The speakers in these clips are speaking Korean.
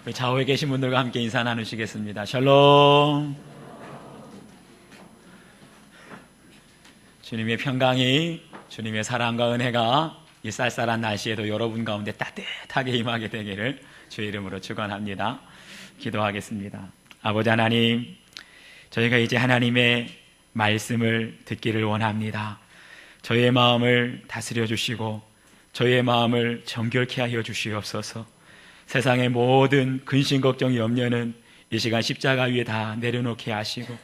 우리 좌우에 계신 분들과 함께 인사 나누시겠습니다. 샬롬. 주님의 평강이, 주님의 사랑과 은혜가 이 쌀쌀한 날씨에도 여러분 가운데 따뜻하게 임하게 되기를 주의 이름으로 축원합니다. 기도하겠습니다. 아버지 하나님, 저희가 이제 하나님의 말씀을 듣기를 원합니다. 저희의 마음을 다스려 주시고 저희의 마음을 정결케 하여 주시옵소서. 세상의 모든 근심, 걱정, 염려는 이 시간 십자가 위에 다 내려놓게 하시고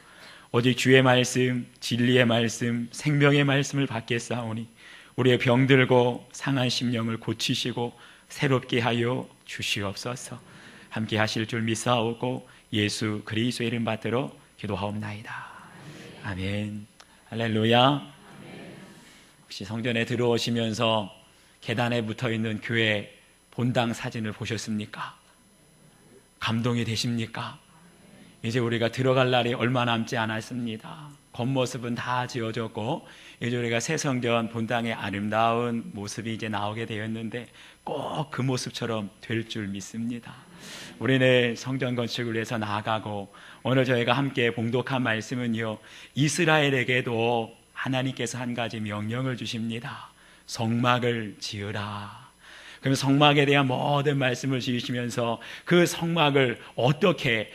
오직 주의 말씀, 진리의 말씀, 생명의 말씀을 받겠사오니 우리의 병들고 상한 심령을 고치시고 새롭게 하여 주시옵소서. 함께 하실 줄 믿사오고 예수 그리스도의 이름 받들어 기도하옵나이다. 아멘. 할렐루야. 혹시 성전에 들어오시면서 계단에 붙어있는 교회 본당 사진을 보셨습니까? 감동이 되십니까? 이제 우리가 들어갈 날이 얼마 남지 않았습니다. 겉모습은 다 지어졌고 이제 우리가 새 성전 본당의 아름다운 모습이 이제 나오게 되었는데 꼭 그 모습처럼 될 줄 믿습니다. 우리는 성전 건축을 위해서 나아가고 오늘 저희가 함께 봉독한 말씀은요, 이스라엘에게도 하나님께서 한 가지 명령을 주십니다. 성막을 지으라. 그럼 성막에 대한 모든 말씀을 지으시면서 그 성막을 어떻게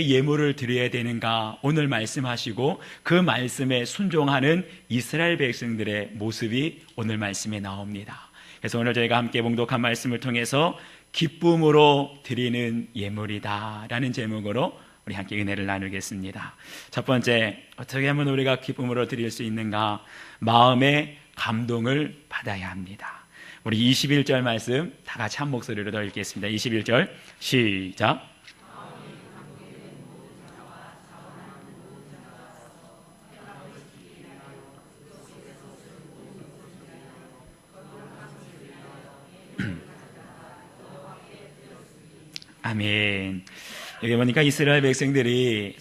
예물을 드려야 되는가 오늘 말씀하시고 그 말씀에 순종하는 이스라엘 백성들의 모습이 오늘 말씀에 나옵니다. 그래서 오늘 저희가 함께 봉독한 말씀을 통해서 기쁨으로 드리는 예물이다 라는 제목으로 우리 함께 은혜를 나누겠습니다. 첫 번째, 어떻게 하면 우리가 기쁨으로 드릴 수 있는가? 마음의 감동을 받아야 합니다. 우리 21절 말씀 다 같이 한 목소리로 더 읽겠습니다. 21절 시작. 아멘. 여기 보니까 이스라엘 백성들이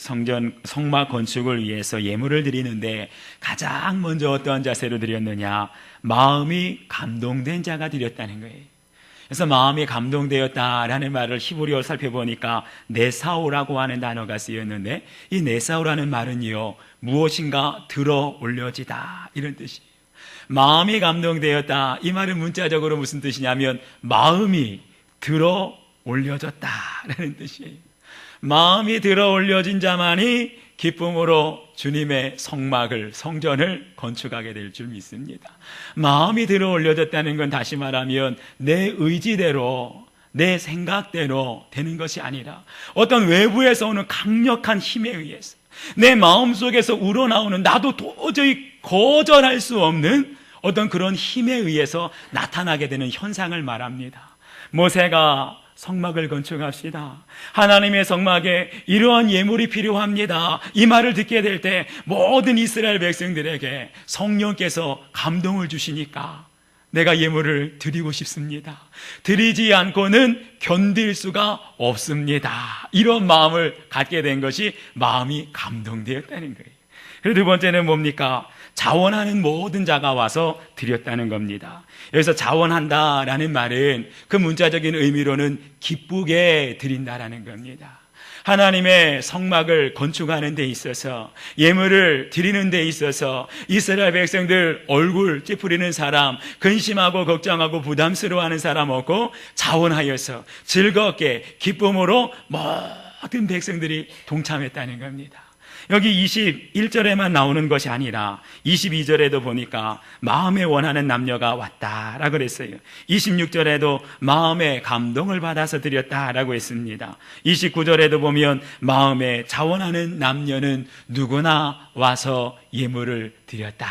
성막 건축을 위해서 예물을 드리는데 가장 먼저 어떠한 자세로 드렸느냐? 마음이 감동된 자가 드렸다는 거예요. 그래서 마음이 감동되었다라는 말을 히브리어로 살펴보니까 네사오라고 하는 단어가 쓰였는데 이 네사오라는 말은요, 무엇인가 들어 올려지다 이런 뜻이에요. 마음이 감동되었다, 이 말은 문자적으로 무슨 뜻이냐면 마음이 들어 올려졌다라는 뜻이에요. 마음이 들어 올려진 자만이 기쁨으로 주님의 성막을, 성전을 건축하게 될 줄 믿습니다. 마음이 들어 올려졌다는 건 다시 말하면 내 의지대로, 내 생각대로 되는 것이 아니라 어떤 외부에서 오는 강력한 힘에 의해서 내 마음속에서 우러나오는 나도 도저히 거절할 수 없는 어떤 그런 힘에 의해서 나타나게 되는 현상을 말합니다. 모세가 성막을 건축합시다. 하나님의 성막에 이러한 예물이 필요합니다. 이 말을 듣게 될 때 모든 이스라엘 백성들에게 성령께서 감동을 주시니까 내가 예물을 드리고 싶습니다. 드리지 않고는 견딜 수가 없습니다. 이런 마음을 갖게 된 것이 마음이 감동되었다는 거예요. 그리고 두 번째는 뭡니까? 자원하는 모든 자가 와서 드렸다는 겁니다. 여기서 자원한다라는 말은 그 문자적인 의미로는 기쁘게 드린다라는 겁니다. 하나님의 성막을 건축하는 데 있어서, 예물을 드리는 데 있어서 이스라엘 백성들 얼굴 찌푸리는 사람, 근심하고 걱정하고 부담스러워하는 사람 없고 자원하여서 즐겁게 기쁨으로 모든 백성들이 동참했다는 겁니다. 여기 21절에만 나오는 것이 아니라 22절에도 보니까 마음에 원하는 남녀가 왔다라고 그랬어요. 26절에도 마음에 감동을 받아서 드렸다라고 했습니다. 29절에도 보면 마음에 자원하는 남녀는 누구나 와서 예물을 드렸다.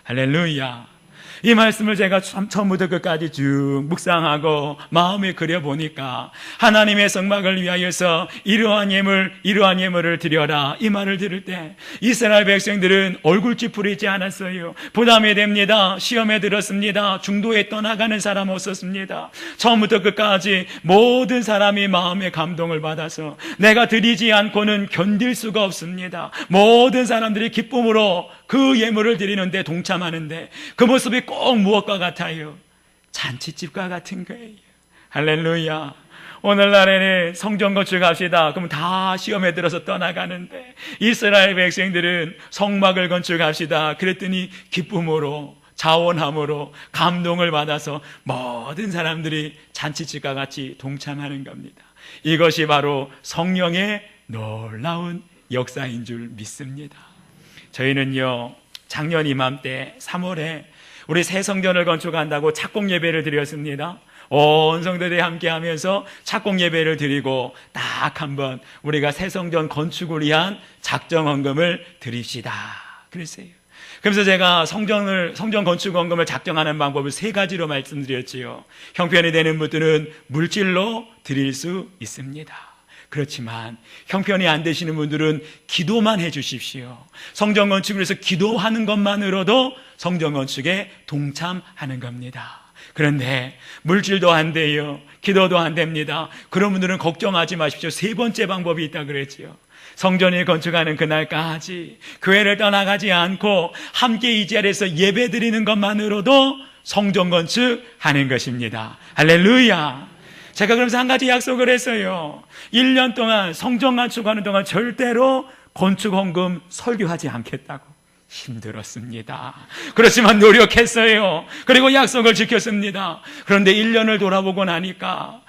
할렐루야. 이 말씀을 제가 처음부터 끝까지 쭉 묵상하고 마음에 그려보니까 하나님의 성막을 위하여서 이러한 예물을 드려라, 이 말을 들을 때 이스라엘 백성들은 얼굴 찌푸리지 않았어요. 부담이 됩니다. 시험에 들었습니다. 중도에 떠나가는 사람 없었습니다. 처음부터 끝까지 모든 사람이 마음의 감동을 받아서 내가 드리지 않고는 견딜 수가 없습니다. 모든 사람들이 기쁨으로 그 예물을 드리는데 동참하는데 그 모습이 꼭 무엇과 같아요? 잔치집과 같은 거예요. 할렐루야. 오늘날에는 성전 건축합시다. 그럼 다 시험에 들어서 떠나가는데 이스라엘 백성들은 성막을 건축합시다. 그랬더니 기쁨으로 자원함으로 감동을 받아서 모든 사람들이 잔치집과 같이 동참하는 겁니다. 이것이 바로 성령의 놀라운 역사인 줄 믿습니다. 저희는요, 작년 이맘때 3월에 우리 새 성전을 건축한다고 착공 예배를 드렸습니다. 온 성도들이 함께 하면서 착공 예배를 드리고 딱 한번 우리가 새 성전 건축을 위한 작정 헌금을 드립시다 그랬어요. 그래서 제가 성전 건축 헌금을 작정하는 방법을 3가지로 말씀드렸지요. 형편이 되는 분들은 물질로 드릴 수 있습니다. 그렇지만 형편이 안 되시는 분들은 기도만 해 주십시오. 성전 건축을 위해서 기도하는 것만으로도 성전 건축에 동참하는 겁니다. 그런데 물질도 안 돼요. 기도도 안 됩니다. 그런 분들은 걱정하지 마십시오. 3번째 방법이 있다 그랬지요. 성전을 건축하는 그날까지 교회를 떠나가지 않고 함께 이 자리에서 예배 드리는 것만으로도 성전 건축하는 것입니다. 할렐루야. 제가 그러면서 한 가지 약속을 했어요. 1년 동안 성전 건축하는 동안 절대로 건축헌금 설교하지 않겠다고. 힘들었습니다. 그렇지만 노력했어요. 그리고 약속을 지켰습니다. 그런데 1년을 돌아보고 나니까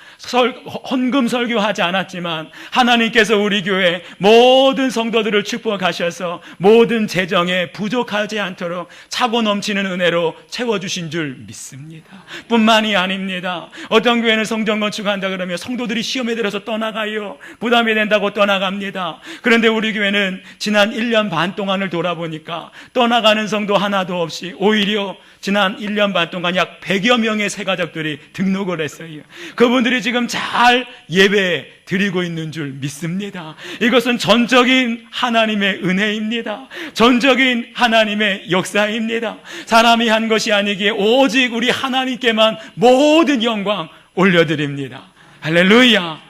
헌금 설교하지 않았지만 하나님께서 우리 교회 모든 성도들을 축복하셔서 모든 재정에 부족하지 않도록 차고 넘치는 은혜로 채워주신 줄 믿습니다. 뿐만이 아닙니다. 어떤 교회는 성전 건축한다 그러면 성도들이 시험에 들어서 떠나가요. 부담이 된다고 떠나갑니다. 그런데 우리 교회는 지난 1년 반 동안을 돌아보니까 떠나가는 성도 하나도 없이 오히려 지난 1년 반 동안 약 100여 명의 새가족들이 등록을 했어요. 그분들이 지금 잘 예배 드리고 있는 줄 믿습니다. 이것은 전적인 하나님의 은혜입니다. 전적인 하나님의 역사입니다. 사람이 한 것이 아니기에 오직 우리 하나님께만 모든 영광 올려드립니다. 할렐루야.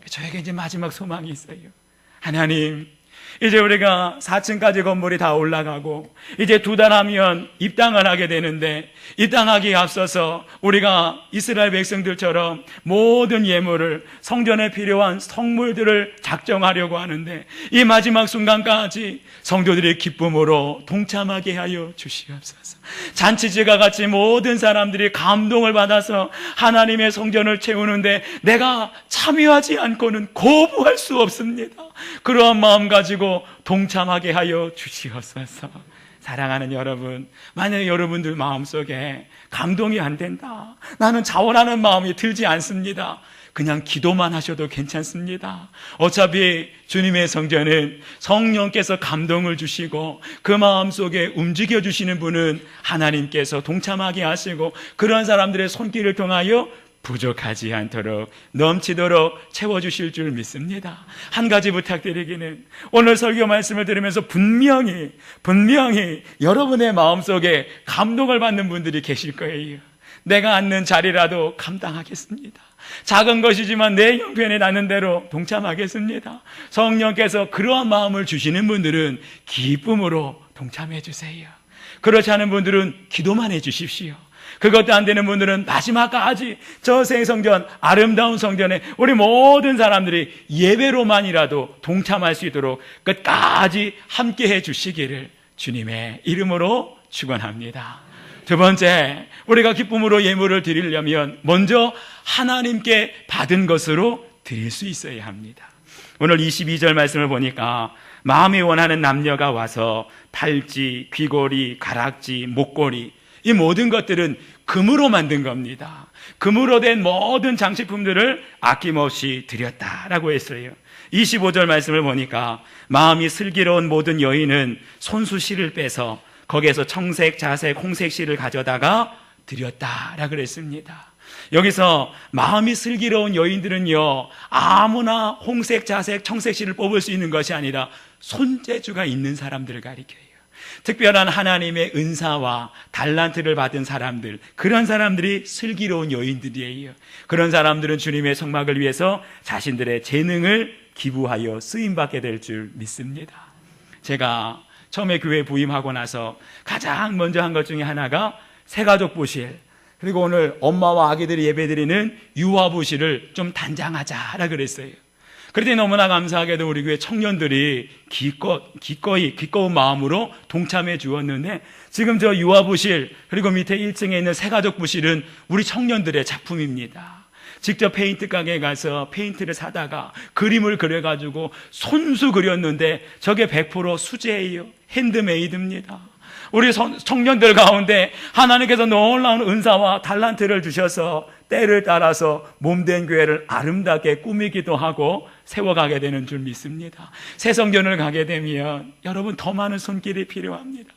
저에게 이제 마지막 소망이 있어요. 하나님, 이제 우리가 4층까지 건물이 다 올라가고 이제 2달 하면 입당을 하게 되는데, 입당하기에 앞서서 우리가 이스라엘 백성들처럼 모든 예물을, 성전에 필요한 성물들을 작정하려고 하는데, 이 마지막 순간까지 성도들의 기쁨으로 동참하게 하여 주시옵소서. 잔치제가 같이 모든 사람들이 감동을 받아서 하나님의 성전을 채우는데 내가 참여하지 않고는 거부할 수 없습니다. 그러한 마음 가지고 동참하게 하여 주시옵소서. 사랑하는 여러분, 만약에 여러분들 마음속에 감동이 안 된다, 나는 자원하는 마음이 들지 않습니다, 그냥 기도만 하셔도 괜찮습니다. 어차피 주님의 성전은 성령께서 감동을 주시고 그 마음속에 움직여 주시는 분은 하나님께서 동참하게 하시고 그런 사람들의 손길을 통하여 부족하지 않도록 넘치도록 채워주실 줄 믿습니다. 한 가지 부탁드리기는, 오늘 설교 말씀을 들으면서 분명히 여러분의 마음속에 감동을 받는 분들이 계실 거예요. 내가 앉는 자리라도 감당하겠습니다. 작은 것이지만 내 형편에 닿는 대로 동참하겠습니다. 성령께서 그러한 마음을 주시는 분들은 기쁨으로 동참해 주세요. 그렇지 않은 분들은 기도만 해 주십시오. 그것도 안 되는 분들은 마지막까지 저 새 성전, 아름다운 성전에 우리 모든 사람들이 예배로만이라도 동참할 수 있도록 끝까지 함께 해 주시기를 주님의 이름으로 축원합니다. 2번째, 우리가 기쁨으로 예물을 드리려면 먼저 하나님께 받은 것으로 드릴 수 있어야 합니다. 오늘 22절 말씀을 보니까 마음이 원하는 남녀가 와서 팔찌, 귀걸이, 가락지, 목걸이, 이 모든 것들은 금으로 만든 겁니다. 금으로 된 모든 장식품들을 아낌없이 드렸다라고 했어요. 25절 말씀을 보니까 마음이 슬기로운 모든 여인은 손수실을 빼서 거기에서 청색, 자색, 홍색 실을 가져다가 드렸다라고 그랬습니다. 여기서 마음이 슬기로운 여인들은요, 아무나 홍색, 자색, 청색 실을 뽑을 수 있는 것이 아니라 손재주가 있는 사람들을 가리켜요. 특별한 하나님의 은사와 달란트를 받은 사람들, 그런 사람들이 슬기로운 여인들이에요. 그런 사람들은 주님의 성막을 위해서 자신들의 재능을 기부하여 쓰임받게 될 줄 믿습니다. 제가 처음에 교회 부임하고 나서 가장 먼저 한 것 중에 하나가 새가족 부실, 그리고 오늘 엄마와 아기들이 예배드리는 유아부실을 좀 단장하자라 그랬어요. 그런데 너무나 감사하게도 우리 교회 청년들이 기꺼운 마음으로 동참해 주었는데, 지금 저 유아부실 그리고 밑에 1층에 있는 새가족 부실은 우리 청년들의 작품입니다. 직접 페인트 가게에 가서 페인트를 사다가 그림을 그려가지고 손수 그렸는데 저게 100% 수제예요. 핸드메이드입니다. 우리 청년들 가운데 하나님께서 놀라운 은사와 달란트를 주셔서 때를 따라서 몸된 교회를 아름답게 꾸미기도 하고 세워가게 되는 줄 믿습니다. 새 성전을 가게 되면 여러분 더 많은 손길이 필요합니다.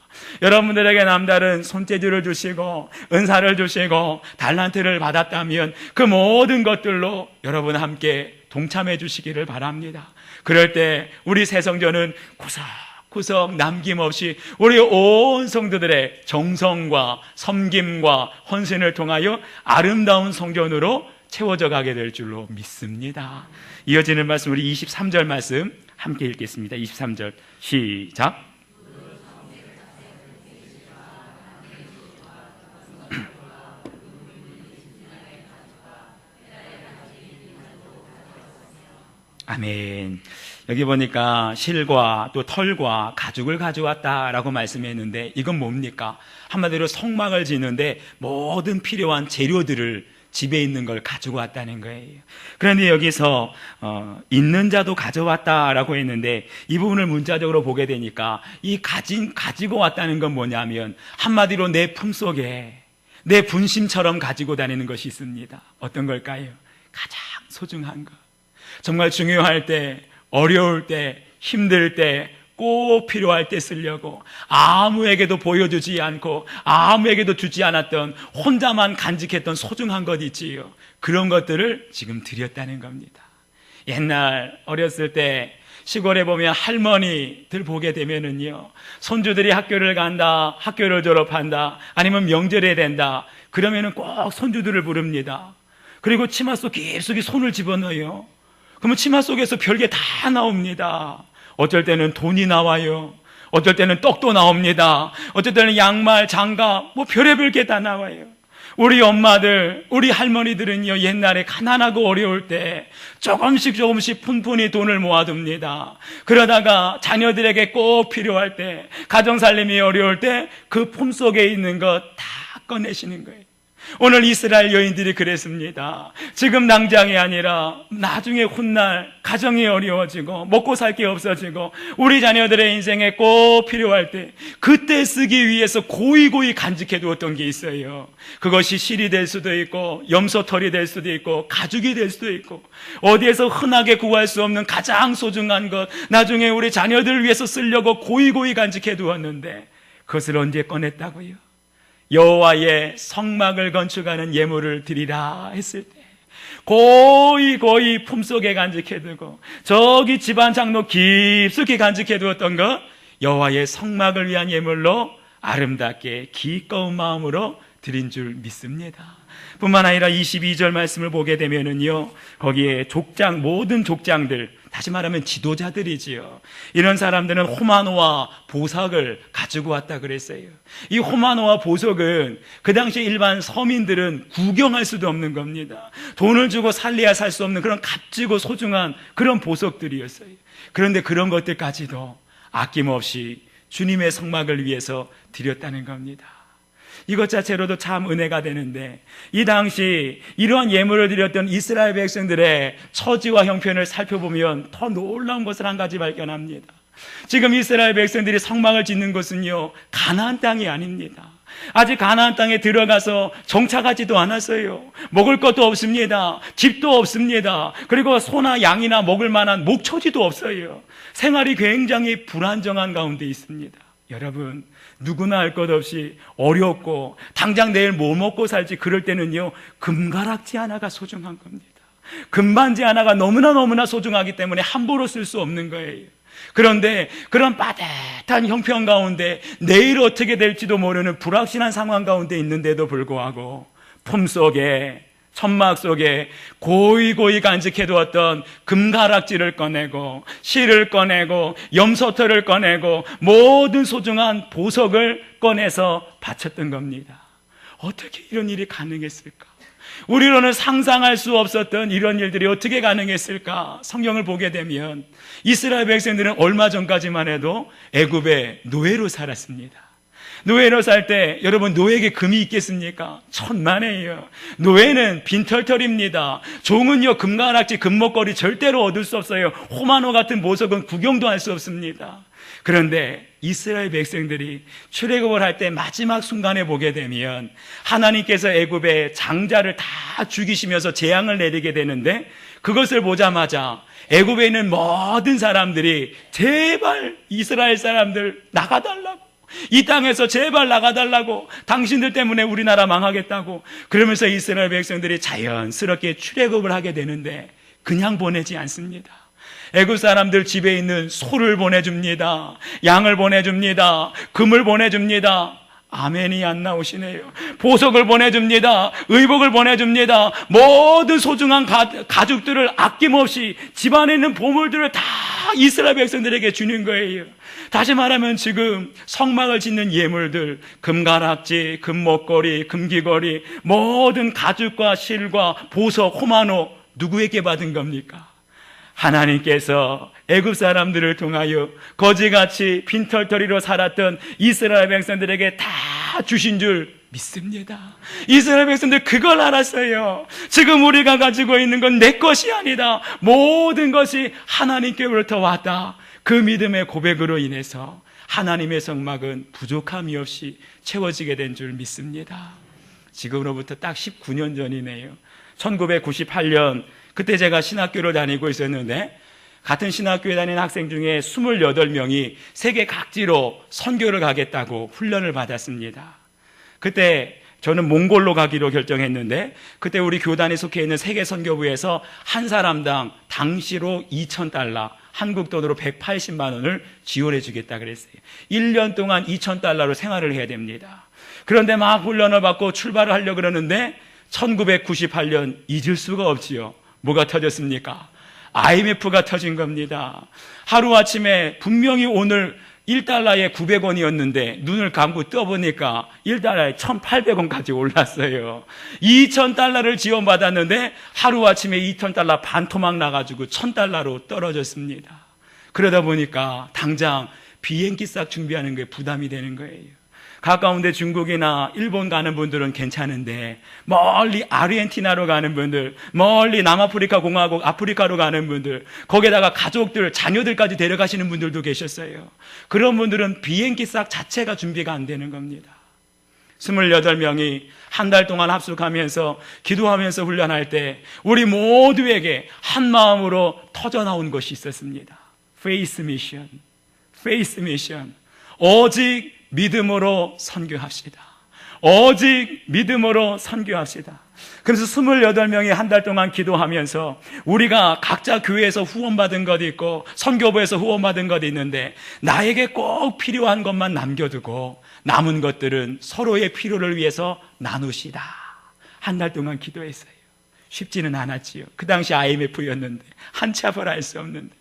여러분들에게 남다른 손재주를 주시고 은사를 주시고 달란트를 받았다면 그 모든 것들로 여러분 함께 동참해 주시기를 바랍니다. 그럴 때 우리 새 성전은 구석 남김없이 우리 온 성도들의 정성과 섬김과 헌신을 통하여 아름다운 성전으로 채워져 가게 될 줄로 믿습니다. 이어지는 말씀, 우리 23절 말씀 함께 읽겠습니다. 23절 시작. 아멘. 여기 보니까 실과 또 털과 가죽을 가져왔다라고 말씀했는데, 이건 뭡니까? 한마디로 성막을 짓는데 모든 필요한 재료들을 집에 있는 걸 가지고 왔다는 거예요. 그런데 여기서 있는 자도 가져왔다라고 했는데, 이 부분을 문자적으로 보게 되니까 이 가지고 왔다는 건 뭐냐면 한마디로 내 품속에 내 분심처럼 가지고 다니는 것이 있습니다. 어떤 걸까요? 가장 소중한 것. 정말 중요할 때, 어려울 때, 힘들 때, 꼭 필요할 때 쓰려고 아무에게도 보여주지 않고 아무에게도 주지 않았던, 혼자만 간직했던 소중한 것 있지요. 그런 것들을 지금 드렸다는 겁니다. 옛날 어렸을 때 시골에 보면 할머니들 보게 되면은요, 손주들이 학교를 간다, 학교를 졸업한다, 아니면 명절에 된다, 그러면은 꼭 손주들을 부릅니다. 그리고 치마 속 깊숙이 손을 집어넣어요. 그러면 치마 속에서 별게 다 나옵니다. 어쩔 때는 돈이 나와요. 어쩔 때는 떡도 나옵니다. 어쩔 때는 양말, 장갑, 별의별 게 다 나와요. 우리 엄마들, 우리 할머니들은요, 옛날에 가난하고 어려울 때 조금씩 푼푼히 돈을 모아둡니다. 그러다가 자녀들에게 꼭 필요할 때, 가정살림이 어려울 때 그 품속에 있는 것 다 꺼내시는 거예요. 오늘 이스라엘 여인들이 그랬습니다. 지금 당장이 아니라 나중에 훗날 가정이 어려워지고 먹고 살 게 없어지고 우리 자녀들의 인생에 꼭 필요할 때 그때 쓰기 위해서 고이고이 간직해 두었던 게 있어요. 그것이 실이 될 수도 있고 염소털이 될 수도 있고 가죽이 될 수도 있고, 어디에서 흔하게 구할 수 없는 가장 소중한 것, 나중에 우리 자녀들을 위해서 쓰려고 고이고이 간직해 두었는데 그것을 언제 꺼냈다고요? 여호와의 성막을 건축하는 예물을 드리라 했을 때 고이 품속에 간직해두고, 저기 집안 장로 깊숙이 간직해두었던 것, 여호와의 성막을 위한 예물로 아름답게 기꺼운 마음으로 드린 줄 믿습니다. 뿐만 아니라 22절 말씀을 보게 되면은요, 거기에 모든 족장들, 다시 말하면 지도자들이지요. 이런 사람들은 호마노와 보석을 가지고 왔다 그랬어요. 이 호마노와 보석은 그 당시 일반 서민들은 구경할 수도 없는 겁니다. 돈을 주고 살려야 살 수 없는 그런 값지고 소중한 그런 보석들이었어요. 그런데 그런 것들까지도 아낌없이 주님의 성막을 위해서 드렸다는 겁니다. 이것 자체로도 참 은혜가 되는데, 이 당시 이러한 예물을 드렸던 이스라엘 백성들의 처지와 형편을 살펴보면 더 놀라운 것을 한 가지 발견합니다. 지금 이스라엘 백성들이 성막을 짓는 곳은요, 가나안 땅이 아닙니다. 아직 가나안 땅에 들어가서 정착하지도 않았어요. 먹을 것도 없습니다. 집도 없습니다. 그리고 소나 양이나 먹을 만한 목초지도 없어요. 생활이 굉장히 불안정한 가운데 있습니다. 여러분, 누구나 알 것 없이 어렵고 당장 내일 뭐 먹고 살지 그럴 때는요, 금가락지 하나가 소중한 겁니다. 금반지 하나가 너무나 소중하기 때문에 함부로 쓸 수 없는 거예요. 그런데 그런 빠듯한 형편 가운데 내일 어떻게 될지도 모르는 불확실한 상황 가운데 있는데도 불구하고 품속에, 천막 속에 고이고이 간직해두었던 금가락지를 꺼내고 실을 꺼내고 염소털을 꺼내고 모든 소중한 보석을 꺼내서 바쳤던 겁니다. 어떻게 이런 일이 가능했을까? 우리로는 상상할 수 없었던 이런 일들이 어떻게 가능했을까? 성경을 보게 되면 이스라엘 백성들은 얼마 전까지만 해도 애굽의 노예로 살았습니다. 노예로 살 때 여러분, 노예에게 금이 있겠습니까? 천만에요. 노예는 빈털털입니다. 종은요, 금가락지, 금목걸이 절대로 얻을 수 없어요. 호마노 같은 보석은 구경도 할 수 없습니다. 그런데 이스라엘 백성들이 출애굽을 할 때 마지막 순간에 보게 되면 하나님께서 애굽의 장자를 다 죽이시면서 재앙을 내리게 되는데, 그것을 보자마자 애굽에 있는 모든 사람들이 제발 이스라엘 사람들 나가달라고, 이 땅에서 제발 나가달라고, 당신들 때문에 우리나라 망하겠다고, 그러면서 이스라엘 백성들이 자연스럽게 출애굽을 하게 되는데 그냥 보내지 않습니다. 애굽 사람들 집에 있는 소를 보내줍니다. 양을 보내줍니다. 금을 보내줍니다. 아멘이 안 나오시네요. 보석을 보내줍니다. 의복을 보내줍니다. 모든 소중한 가죽들을 아낌없이 집안에 있는 보물들을 다 이스라엘 백성들에게 주는 거예요. 다시 말하면 지금 성막을 짓는 예물들, 금가락지, 금목걸이, 금귀걸이, 모든 가죽과 실과 보석, 호마노, 누구에게 받은 겁니까? 하나님께서 애굽 사람들을 통하여 거지같이 빈털터리로 살았던 이스라엘 백성들에게 다 주신 줄 믿습니다. 이스라엘 백성들 그걸 알았어요. 지금 우리가 가지고 있는 건 내 것이 아니다. 모든 것이 하나님께로부터 왔다. 그 믿음의 고백으로 인해서 하나님의 성막은 부족함이 없이 채워지게 된 줄 믿습니다. 지금으로부터 딱 19년 전이네요. 1998년, 그때 제가 신학교를 다니고 있었는데 같은 신학교에 다니는 학생 중에 28명이 세계 각지로 선교를 가겠다고 훈련을 받았습니다. 그때 저는 몽골로 가기로 결정했는데, 그때 우리 교단에 속해 있는 세계선교부에서 한 사람당 당시로 2,000달러, 한국 돈으로 180만 원을 지원해 주겠다 그랬어요. 1년 동안 2,000달러로 생활을 해야 됩니다. 그런데 막 훈련을 받고 출발을 하려고 그러는데 1998년 잊을 수가 없지요. 뭐가 터졌습니까? IMF가 터진 겁니다. 하루아침에 분명히 오늘 1달러에 900원이었는데 눈을 감고 떠보니까 1달러에 1,800원까지 올랐어요. 2,000달러를 지원받았는데 하루아침에 2,000달러 반토막 나가지고 1,000달러로 떨어졌습니다. 그러다 보니까 당장 비행기 싹 준비하는 게 부담이 되는 거예요. 가까운데 중국이나 일본 가는 분들은 괜찮은데 멀리 아르헨티나로 가는 분들, 멀리 남아프리카 공화국 아프리카로 가는 분들, 거기에다가 가족들, 자녀들까지 데려가시는 분들도 계셨어요. 그런 분들은 비행기 싹 자체가 준비가 안 되는 겁니다. 28명이 한 달 동안 합숙하면서 기도하면서 훈련할 때 우리 모두에게 한 마음으로 터져나온 것이 있었습니다. Faith Mission, Faith Mission. 오직 믿음으로 선교합시다. 오직 믿음으로 선교합시다. 그래서 28명이 한 달 동안 기도하면서 우리가 각자 교회에서 후원받은 것이 있고 선교부에서 후원받은 것이 있는데 나에게 꼭 필요한 것만 남겨두고 남은 것들은 서로의 필요를 위해서 나누시다. 한 달 동안 기도했어요. 쉽지는 않았지요. 그 당시 IMF였는데 한치 앞을 알 수 없는데.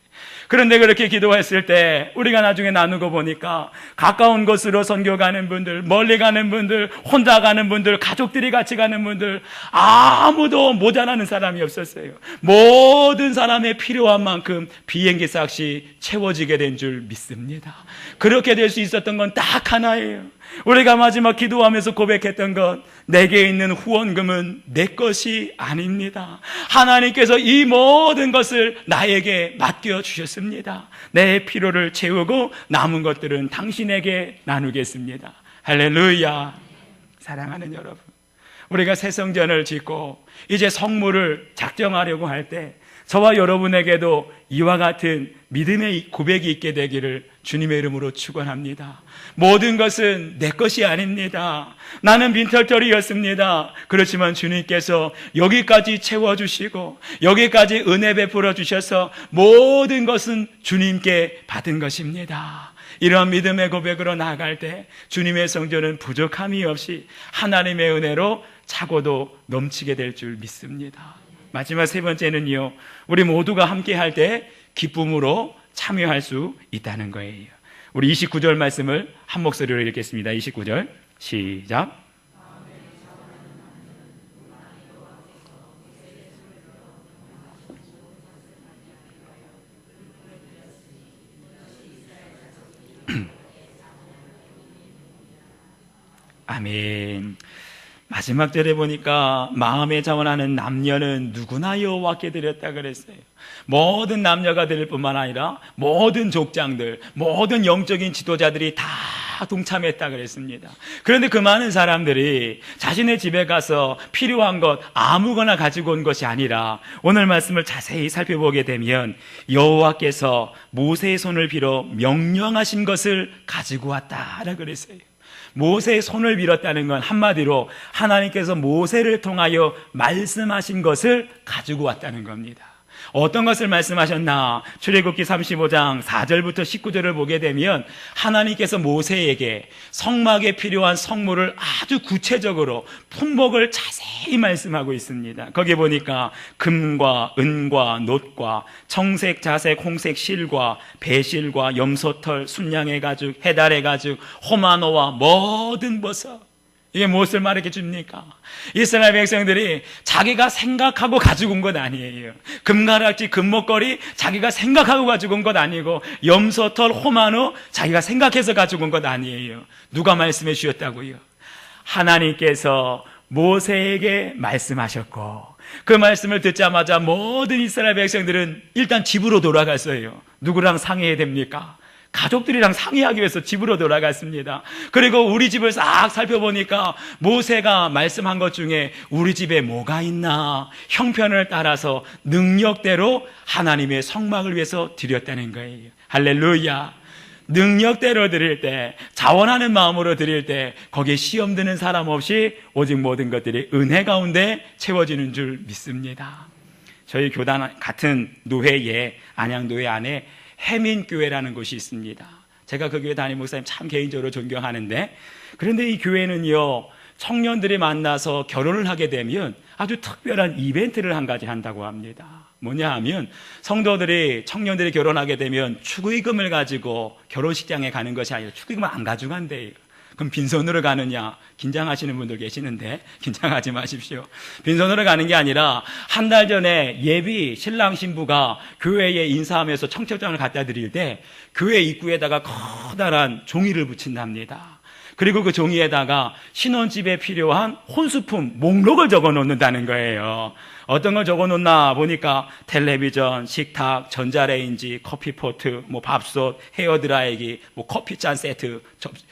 그런데 그렇게 기도했을 때 우리가 나중에 나누고 보니까 가까운 곳으로 선교 가는 분들, 멀리 가는 분들, 혼자 가는 분들, 가족들이 같이 가는 분들, 아무도 모자라는 사람이 없었어요. 모든 사람의 필요한 만큼 비행기 싹이 채워지게 된 줄 믿습니다. 그렇게 될 수 있었던 건 딱 하나예요. 우리가 마지막 기도하면서 고백했던 것, 내게 있는 후원금은 내 것이 아닙니다. 하나님께서 이 모든 것을 나에게 맡겨주셨습니다. 내 필요를 채우고 남은 것들은 당신에게 나누겠습니다. 할렐루야. 사랑하는 여러분, 우리가 새 성전을 짓고 이제 성물을 작정하려고 할 때 저와 여러분에게도 이와 같은 믿음의 고백이 있게 되기를 주님의 이름으로 축원합니다. 모든 것은 내 것이 아닙니다. 나는 빈털터리였습니다. 그렇지만 주님께서 여기까지 채워주시고 여기까지 은혜 베풀어 주셔서 모든 것은 주님께 받은 것입니다. 이러한 믿음의 고백으로 나아갈 때 주님의 성전은 부족함이 없이 하나님의 은혜로 차고도 넘치게 될 줄 믿습니다. 마지막 세 번째는요, 우리 모두가 함께 할 때 기쁨으로 참여할 수 있다는 거예요. 우리 29절 말씀을 한 목소리로 읽겠습니다. 29절 시작. 아멘. 마지막 절에 보니까 마음에 자원하는 남녀는 누구나 여호와께 드렸다 그랬어요. 모든 남녀가 드릴 뿐만 아니라 모든 족장들, 모든 영적인 지도자들이 다 동참했다 그랬습니다. 그런데 그 많은 사람들이 자신의 집에 가서 필요한 것 아무거나 가지고 온 것이 아니라 오늘 말씀을 자세히 살펴보게 되면 여호와께서 모세의 손을 빌어 명령하신 것을 가지고 왔다라 그랬어요. 모세의 손을 빌었다는 건 한마디로 하나님께서 모세를 통하여 말씀하신 것을 가지고 왔다는 겁니다. 어떤 것을 말씀하셨나? 출애굽기 35장 4절부터 19절을 보게 되면 하나님께서 모세에게 성막에 필요한 성물을 아주 구체적으로 품목을 자세히 말씀하고 있습니다. 거기 보니까 금과 은과 놋과 청색, 자색, 홍색 실과 배실과 염소털, 순양의 가죽, 해달의 가죽, 호마노와 모든 버섯, 이게 무엇을 말해 줍니까? 이스라엘 백성들이 자기가 생각하고 가지고 온 것 아니에요. 금가락지, 금목걸이 자기가 생각하고 가지고 온 것 아니고 염소털, 호마노 자기가 생각해서 가지고 온 것 아니에요. 누가 말씀해 주셨다고요? 하나님께서 모세에게 말씀하셨고 그 말씀을 듣자마자 모든 이스라엘 백성들은 일단 집으로 돌아갔어요. 누구랑 상의해야 됩니까? 가족들이랑 상의하기 위해서 집으로 돌아갔습니다. 그리고 우리 집을 싹 살펴보니까 모세가 말씀한 것 중에 우리 집에 뭐가 있나 형편을 따라서 능력대로 하나님의 성막을 위해서 드렸다는 거예요. 할렐루야. 능력대로 드릴 때, 자원하는 마음으로 드릴 때 거기에 시험 드는 사람 없이 오직 모든 것들이 은혜 가운데 채워지는 줄 믿습니다. 저희 교단 같은 노회에, 안양노회 안에 해민교회라는 곳이 있습니다. 제가 그 교회 담임 목사님 참 개인적으로 존경하는데, 그런데 이 교회는요, 청년들이 만나서 결혼을 하게 되면 아주 특별한 이벤트를 한 가지 한다고 합니다. 뭐냐 하면 성도들이, 청년들이 결혼하게 되면 축의금을 가지고 결혼식장에 가는 것이 아니라 축의금을 안 가져간대요. 그럼 빈손으로 가느냐? 긴장하시는 분들 계시는데 긴장하지 마십시오. 빈손으로 가는 게 아니라 한 달 전에 예비 신랑 신부가 교회에 인사하면서 청첩장을 갖다 드릴 때 교회 입구에다가 커다란 종이를 붙인답니다. 그리고 그 종이에다가 신혼집에 필요한 혼수품 목록을 적어 놓는다는 거예요. 어떤 걸 적어 놓나 보니까 텔레비전, 식탁, 전자레인지, 커피포트, 뭐 밥솥, 헤어드라이기, 뭐 커피잔 세트,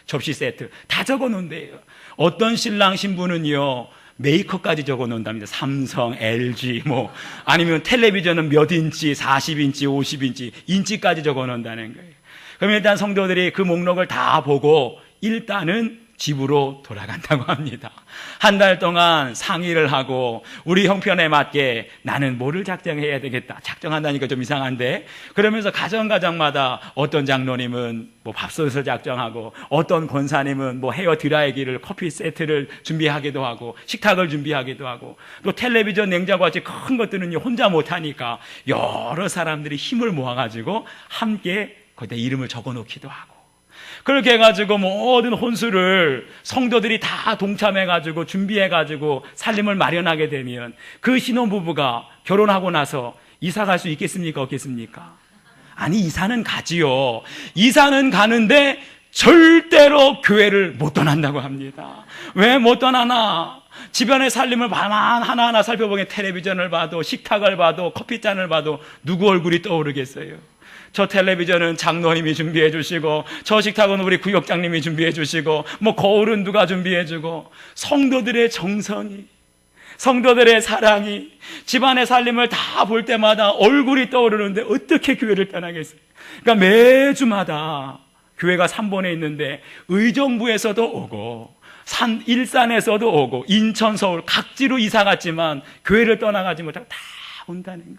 접시 세트 다 적어 놓는데요. 어떤 신랑 신부는요 메이커까지 적어 놓는답니다. 삼성, LG 뭐 아니면 텔레비전은 몇 인치, 40인치, 50인치, 인치까지 적어 놓는다는 거예요. 그럼 일단 성도들이 그 목록을 다 보고 일단은 집으로 돌아간다고 합니다. 한 달 동안 상의를 하고 우리 형편에 맞게 나는 뭐를 작정해야 되겠다. 작정한다니까 좀 이상한데, 그러면서 가정마다 어떤 장로님은 뭐 밥솥을 작정하고 어떤 권사님은 뭐 헤어 드라이기를, 커피 세트를 준비하기도 하고 식탁을 준비하기도 하고 또 텔레비전, 냉장고 같이 큰 것들은 혼자 못하니까 여러 사람들이 힘을 모아가지고 함께 거기다 이름을 적어놓기도 하고, 그렇게 해가지고 모든 혼수를 성도들이 다 동참해가지고 준비해가지고 살림을 마련하게 되면 그 신혼부부가 결혼하고 나서 이사 갈 수 있겠습니까? 없겠습니까? 아니, 이사는 가지요. 이사는 가는데 절대로 교회를 못 떠난다고 합니다. 왜 못 떠나나? 집안의 살림을 하나하나 살펴보면 텔레비전을 봐도, 식탁을 봐도, 커피잔을 봐도 누구 얼굴이 떠오르겠어요? 저 텔레비전은 장로님이 준비해 주시고, 저 식탁은 우리 구역장님이 준비해 주시고, 뭐 거울은 누가 준비해 주고, 성도들의 정성이, 성도들의 사랑이, 집안의 살림을 다 볼 때마다 얼굴이 떠오르는데 어떻게 교회를 떠나겠어요? 그러니까 매주마다 교회가 3번에 있는데 의정부에서도 오고 일산에서도 오고 인천, 서울 각지로 이사 갔지만 교회를 떠나가지 못하고 다 온다는 거예요.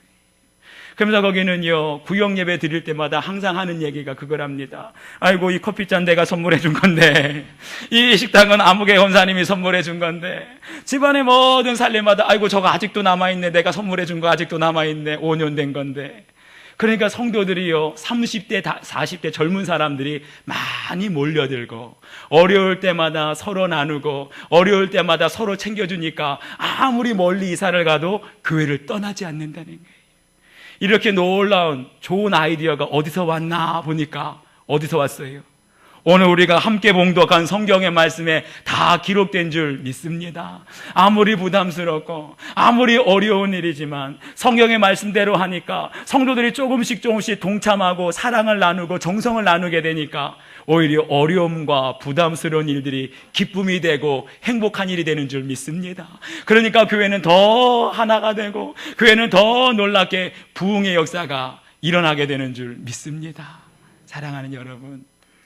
그러면서 거기는요, 구역 예배 드릴 때마다 항상 하는 얘기가 그거랍니다. 아이고, 이 커피잔 내가 선물해 준 건데, 이 식당은 아무개 권사님이 선물해 준 건데, 집안의 모든 살림마다 아이고, 저거 아직도 남아있네, 내가 선물해 준 거 아직도 남아있네, 5년 된 건데. 그러니까 성도들이요, 30대, 40대 젊은 사람들이 많이 몰려들고 어려울 때마다 서로 나누고 어려울 때마다 서로 챙겨주니까 아무리 멀리 이사를 가도 교회를 떠나지 않는다는 거예요. 이렇게 놀라운 좋은 아이디어가 어디서 왔나 보니까 어디서 왔어요? 오늘 우리가 함께 봉독한 성경의 말씀에 다 기록된 줄 믿습니다. 아무리 부담스럽고 아무리 어려운 일이지만 성경의 말씀대로 하니까 성도들이 조금씩 동참하고 사랑을 나누고 정성을 나누게 되니까 오히려 어려움과 부담스러운 일들이 기쁨이 되고 행복한 일이 되는 줄 믿습니다. 그러니까 교회는 더 하나가 되고 교회는 더 놀랍게 부흥의 역사가 일어나게 되는 줄 믿습니다. 사랑하는 여러분,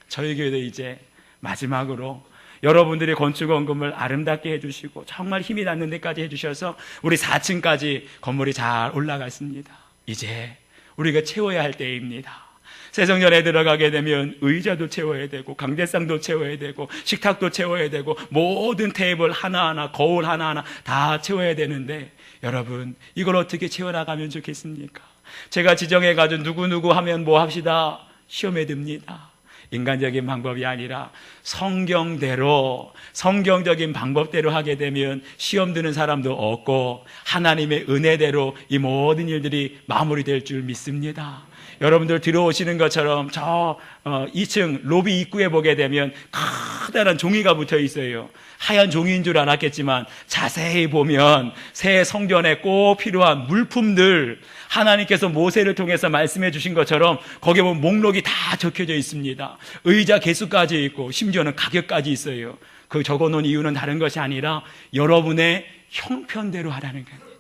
저희 교회도 이제 마지막으로 여러분들이 건축원금을 아름답게 해주시고 정말 힘이 닿는 데까지 해주셔서 우리 4층까지 건물이 잘 올라갔습니다. 이제 우리가 채워야 할 때입니다. 세성전에 들어가게 되면 의자도 채워야 되고 강대상도 채워야 되고 식탁도 채워야 되고 모든 테이블 하나하나 거울 하나하나 다 채워야 되는데 여러분, 이걸 어떻게 채워나가면 좋겠습니까? 제가 지정해가지고 누구누구 하면 뭐 합시다 시험에 듭니다. 인간적인 방법이 아니라 성경대로 성경적인 방법대로 하게 되면 시험 드는 사람도 없고 하나님의 은혜대로 이 모든 일들이 마무리될 줄 믿습니다. 여러분들 들어오시는 것처럼 저 2층 로비 입구에 보게 되면 커다란 종이가 붙어 있어요. 하얀 종이인 줄 알았겠지만 자세히 보면 새 성전에 꼭 필요한 물품들, 하나님께서 모세를 통해서 말씀해 주신 것처럼 거기에 보면 목록이 다 적혀져 있습니다. 의자 개수까지 있고 심지어는 가격까지 있어요. 그 적어놓은 이유는 다른 것이 아니라 여러분의 형편대로 하라는 겁니다.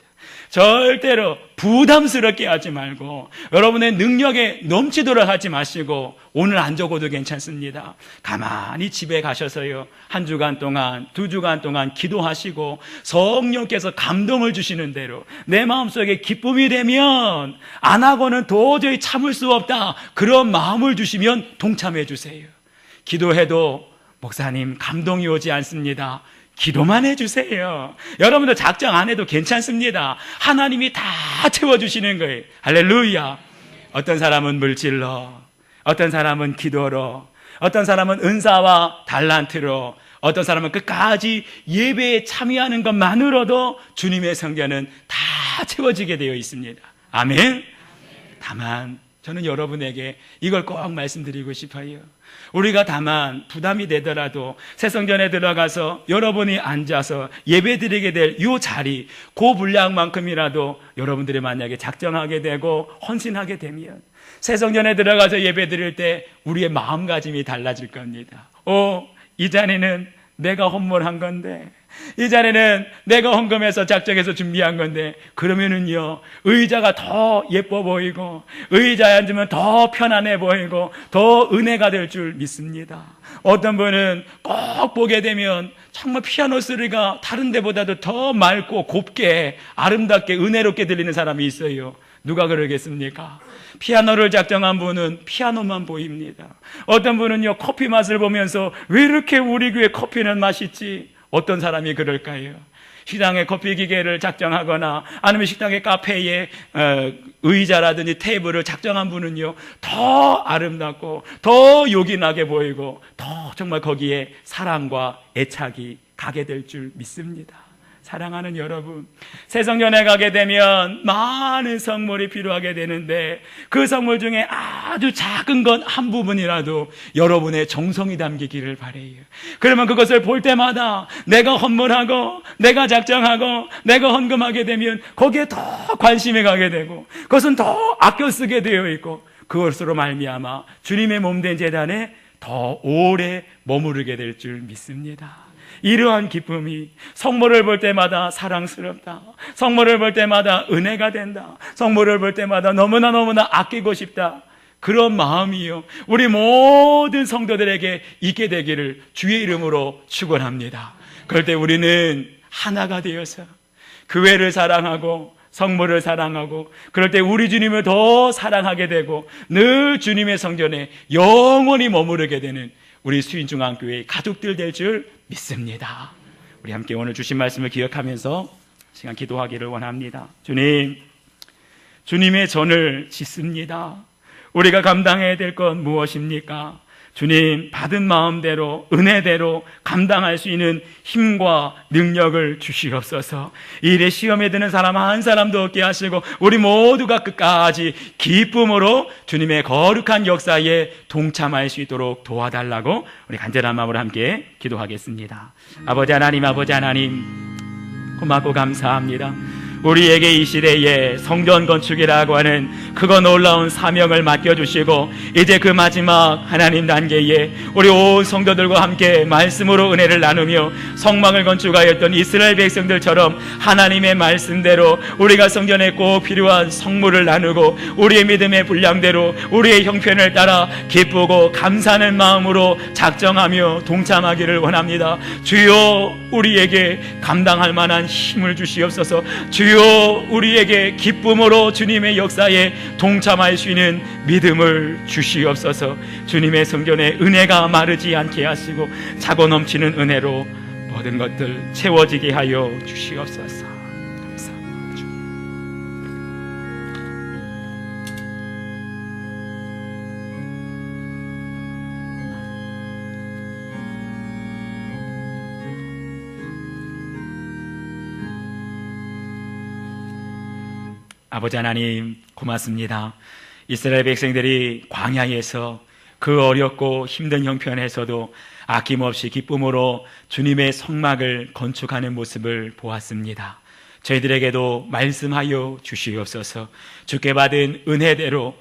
절대로 부담스럽게 하지 말고 여러분의 능력에 넘치도록 하지 마시고 오늘 안 적어도 괜찮습니다. 가만히 집에 가셔서요, 한 주간 동안 2주간 동안 기도하시고 성령께서 감동을 주시는 대로 내 마음속에 기쁨이 되면 안 하고는 도저히 참을 수 없다, 그런 마음을 주시면 동참해 주세요. 기도해도 목사님 감동이 오지 않습니다. 기도만 해주세요. 여러분들 작정 안 해도 괜찮습니다. 하나님이 다 채워주시는 거예요. 할렐루야. 어떤 사람은 물질로, 어떤 사람은 기도로, 어떤 사람은 은사와 달란트로, 어떤 사람은 끝까지 예배에 참여하는 것만으로도 주님의 성전은 다 채워지게 되어 있습니다. 아멘. 다만 저는 여러분에게 이걸 꼭 말씀드리고 싶어요. 우리가 다만 부담이 되더라도 새성전에 들어가서 여러분이 앉아서 예배드리게 될 이 자리, 그 분량만큼이라도 여러분들이 만약에 작정하게 되고 헌신하게 되면 새성전에 들어가서 예배드릴 때 우리의 마음가짐이 달라질 겁니다. 이 자리는 내가 헌물한 건데, 이 자리는 내가 헌금해서 작정해서 준비한 건데, 그러면은요 의자가 더 예뻐 보이고 의자에 앉으면 더 편안해 보이고 더 은혜가 될 줄 믿습니다. 어떤 분은 꼭 보게 되면 정말 피아노 소리가 다른 데보다도 더 맑고 곱게 아름답게 은혜롭게 들리는 사람이 있어요. 누가 그러겠습니까? 피아노를 작정한 분은 피아노만 보입니다. 어떤 분은요 커피 맛을 보면서 왜 이렇게 우리 교회 커피는 맛있지? 어떤 사람이 그럴까요? 식당에 커피 기계를 작정하거나 아니면 식당의 카페에 의자라든지 테이블을 작정한 분은요 더 아름답고 더 요긴하게 보이고 더 정말 거기에 사랑과 애착이 가게 될 줄 믿습니다. 사랑하는 여러분, 새성전에 가게 되면 많은 성물이 필요하게 되는데 그 성물 중에 아주 작은 것 한 부분이라도 여러분의 정성이 담기기를 바라요. 그러면 그것을 볼 때마다 내가 헌물하고 내가 작정하고 내가 헌금하게 되면 거기에 더 관심이 가게 되고 그것은 더 아껴 쓰게 되어 있고 그것으로 말미암아 주님의 몸된 제단에 더 오래 머무르게 될 줄 믿습니다. 이러한 기쁨이 성물을 볼 때마다 사랑스럽다, 성물을 볼 때마다 은혜가 된다, 성물을 볼 때마다 너무나 아끼고 싶다, 그런 마음이요 우리 모든 성도들에게 있게 되기를 주의 이름으로 축원합니다. 그럴 때 우리는 하나가 되어서 교회를 사랑하고 성물을 사랑하고 그럴 때 우리 주님을 더 사랑하게 되고 늘 주님의 성전에 영원히 머무르게 되는 우리 수인중앙교회의 가족들 될 줄 믿습니다. 우리 함께 오늘 주신 말씀을 기억하면서 시간 기도하기를 원합니다. 주님, 주님의 전을 짓습니다. 우리가 감당해야 될 건 무엇입니까? 주님 받은 마음대로 은혜대로 감당할 수 있는 힘과 능력을 주시옵소서. 이 일에 시험에 드는 사람 한 사람도 없게 하시고 우리 모두가 끝까지 기쁨으로 주님의 거룩한 역사에 동참할 수 있도록 도와달라고 우리 간절한 마음으로 함께 기도하겠습니다. 아버지 하나님 고맙고 감사합니다. 우리에게 이 시대에 성전 건축이라고 하는 그거 놀라운 사명을 맡겨주시고 이제 그 마지막 하나님 단계에 우리 온 성도들과 함께 말씀으로 은혜를 나누며 성막을 건축하였던 이스라엘 백성들처럼 하나님의 말씀대로 우리가 성전에 꼭 필요한 성물을 나누고 우리의 믿음의 분량대로 우리의 형편을 따라 기쁘고 감사하는 마음으로 작정하며 동참하기를 원합니다. 주여 우리에게 감당할 만한 힘을 주시옵소서. 주여 우리에게 기쁨으로 주님의 역사에 동참할 수 있는 믿음을 주시옵소서. 주님의 성전에 은혜가 마르지 않게 하시고 차고 넘치는 은혜로 모든 것들 채워지게 하여 주시옵소서. 감사합니다. 주. 아버지 하나님 고맙습니다. 이스라엘 백성들이 광야에서 그 어렵고 힘든 형편에서도 아낌없이 기쁨으로 주님의 성막을 건축하는 모습을 보았습니다. 저희들에게도 말씀하여 주시옵소서. 주께 받은 은혜대로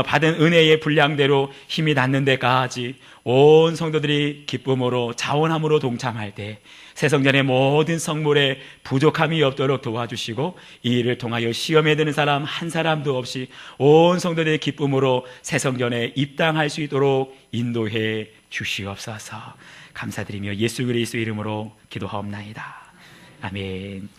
받은 은혜의 분량대로 힘이 닿는 데까지 온 성도들이 기쁨으로 자원함으로 동참할 때 새성전의 모든 성물에 부족함이 없도록 도와주시고 이 일을 통하여 시험에 드는 사람 한 사람도 없이 온 성도들의 기쁨으로 새성전에 입당할 수 있도록 인도해 주시옵소서. 감사드리며 예수 그리스도 이름으로 기도하옵나이다. 아멘.